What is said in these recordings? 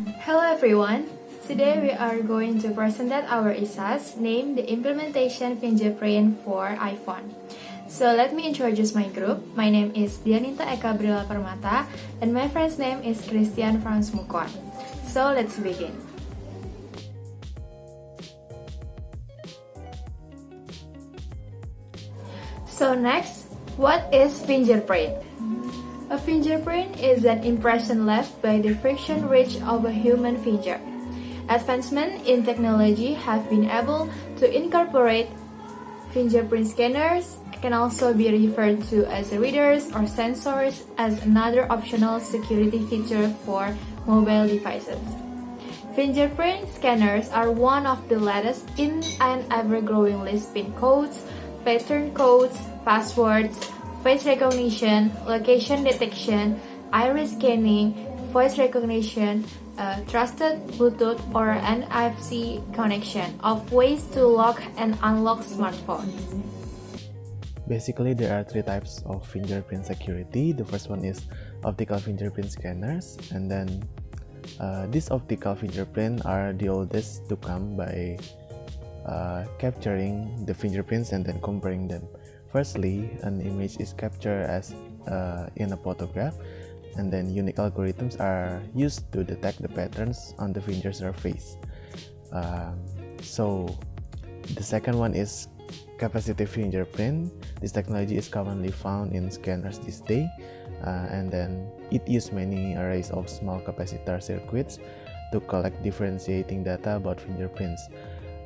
Hello everyone. Today we are going to present our ISAS named the Implementation Fingerprint for iPhone. So let me introduce my group. My name is Deyaninta Ekabriela Permata and my friend's name is Frans Mukuan. So let's begin. So next, what is fingerprint? A fingerprint is an impression left by the friction ridge of a human finger. Advancements in technology have been able to incorporate fingerprint scanners, can also be referred to as readers or sensors, as another optional security feature for mobile devices. Fingerprint scanners are one of the latest in an ever-growing list PIN codes, pattern codes, passwords, face recognition, location detection, iris scanning, voice recognition, trusted Bluetooth or NFC connection of ways to lock and unlock smartphones. Basically, there are three types of fingerprint security. The first one is optical fingerprint scanners, and then these optical fingerprint are the oldest to come by capturing the fingerprints and then comparing them. Firstly, an image is captured as in a photograph, and then unique algorithms are used to detect the patterns on the finger surface. So the second one is capacitive fingerprint. This technology is commonly found in scanners this day, and then it uses many arrays of small capacitor circuits to collect differentiating data about fingerprints.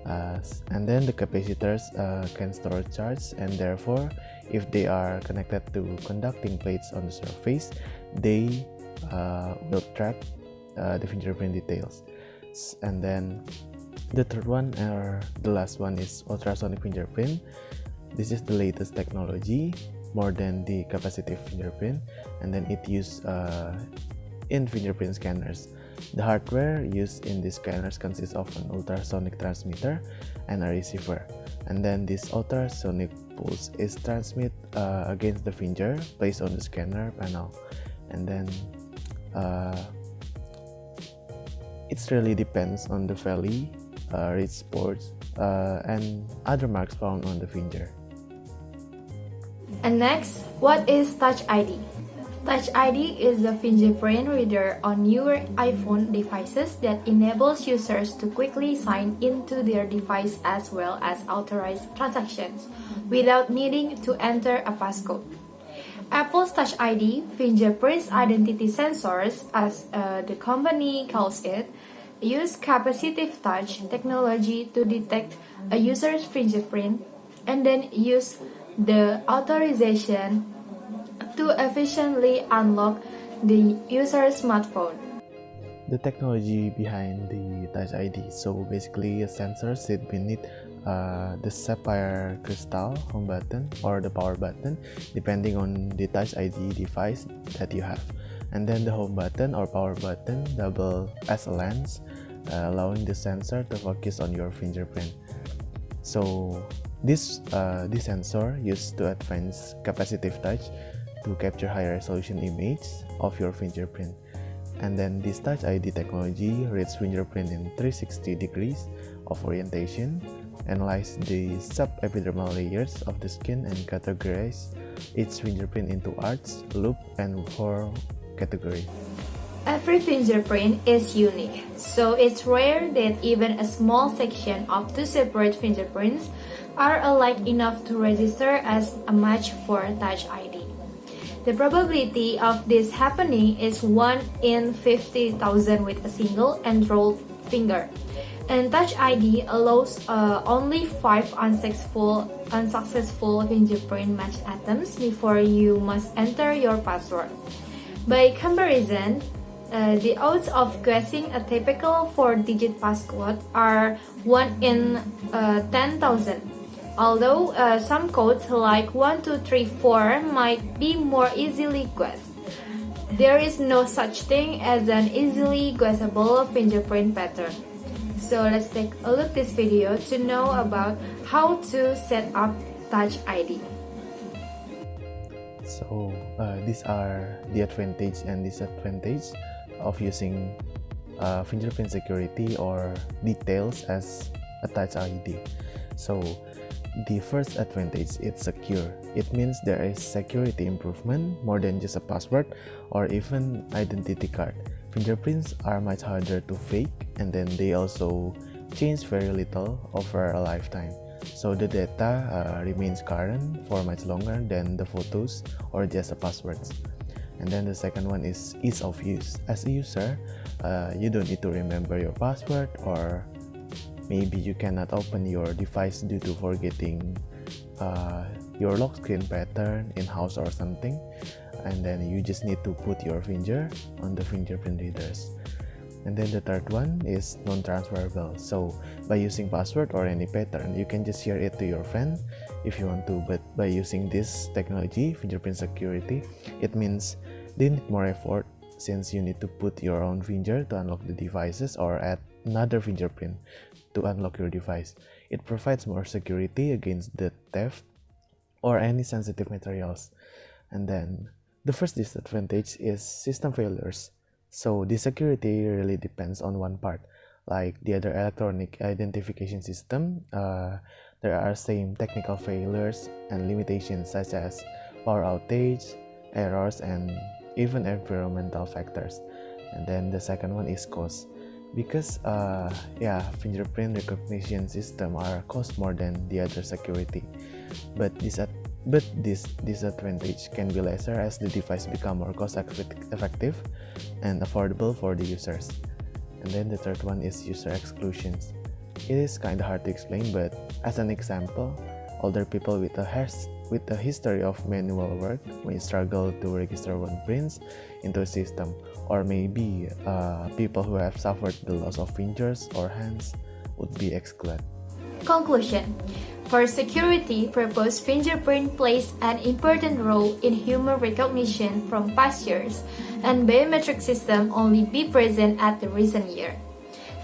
And then the capacitors can store charge, and therefore if they are connected to conducting plates on the surface, they will track the fingerprint details. And then the third one, or the last one, is ultrasonic fingerprint. This is the latest technology, more than the capacitive fingerprint, and then it used in fingerprint scanners. The hardware used in these scanners consists of an ultrasonic transmitter and a receiver, and then this ultrasonic pulse is transmitted against the finger placed on the scanner panel, and then it really depends on the valley, ridge spots, and other marks found on the finger. And next, what is Touch ID? Touch ID is a fingerprint reader on newer iPhone devices that enables users to quickly sign into their device as well as authorize transactions without needing to enter a passcode. Apple's Touch ID, fingerprint identity sensors, as the company calls it, use capacitive touch technology to detect a user's fingerprint and then use the authorization to efficiently unlock the user's smartphone. The technology behind the Touch ID. So basically, a sensor sits beneath the sapphire crystal home button or the power button, depending on the Touch ID device that you have. And then the home button or power button double as a lens, allowing the sensor to focus on your fingerprint. So this sensor used to advance capacitive touch to capture high resolution image of your fingerprint. And then this Touch ID technology reads fingerprint in 360 degrees of orientation, analyze the subepidermal layers of the skin, and categorize each fingerprint into arch, loop, and whorl category. Every fingerprint is unique, so it's rare that even a small section of two separate fingerprints are alike enough to register as a match for Touch ID. The probability of this happening is 1 in 50,000 with a single enrolled finger. And Touch ID allows only 5 unsuccessful fingerprint match attempts before you must enter your password. By comparison, the odds of guessing a typical 4-digit passcode are 1 in 10,000. Although some codes like 1, 2, 3, 4 might be more easily guessed, there is no such thing as an easily guessable fingerprint pattern. So let's take a look at this video to know about how to set up Touch ID. So these are the advantage and disadvantage of using fingerprint security or details as a Touch ID. So the first advantage is secure. It means there is security improvement more than just a password or even identity card. Fingerprints are much harder to fake, and then they also change very little over a lifetime. So the data remains current for much longer than the photos or just the passwords. And then the second one is ease of use. As a user, you don't need to remember your password, or maybe you cannot open your device due to forgetting your lock screen pattern in-house or something, and then you just need to put your finger on the fingerprint readers. And then the third one is non-transferable. So by using password or any pattern, you can just share it to your friend if you want to. But by using this technology, fingerprint security, it means they need more effort, since you need to put your own finger to unlock the devices or add another fingerprint to unlock your device. It provides more security against the theft or any sensitive materials. And then the first disadvantage is system failures. So the security really depends on one part. Like the other electronic identification system, there are same technical failures and limitations such as power outage, errors, and even environmental factors. And then the second one is cost. Because fingerprint recognition system are cost more than the other security. But this disadvantage can be lesser as the device become more cost effective and affordable for the users. And then the third one is user exclusions. It is kind of hard to explain, but as an example, older people with a history of manual work may struggle to register one prints into a system, or maybe people who have suffered the loss of fingers or hands would be excluded. Conclusion. For security purpose, fingerprint plays an important role in human recognition from past years, and biometric system only be present at the recent year.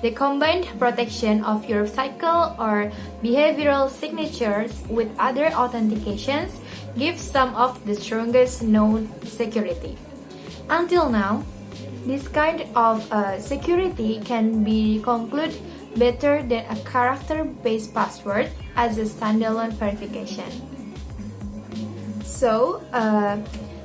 The combined protection of your physical or behavioral signatures with other authentications gives some of the strongest known security. Until now, this kind of security can be concluded better than a character-based password as a standalone verification. So,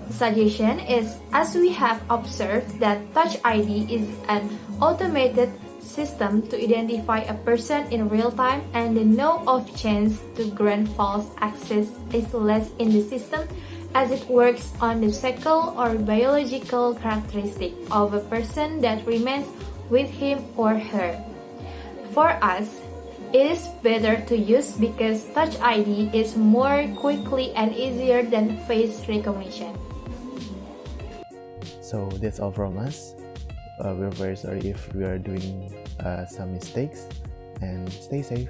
suggestion is, as we have observed that Touch ID is an automated system to identify a person in real time, and the no of chance to grant false access is less in the system, as it works on the psychical or biological characteristic of a person that remains with him or her. For us, it is better to use because Touch ID is more quickly and easier than face recognition. So that's all from us. We're very sorry if we are doing some mistakes, and stay safe.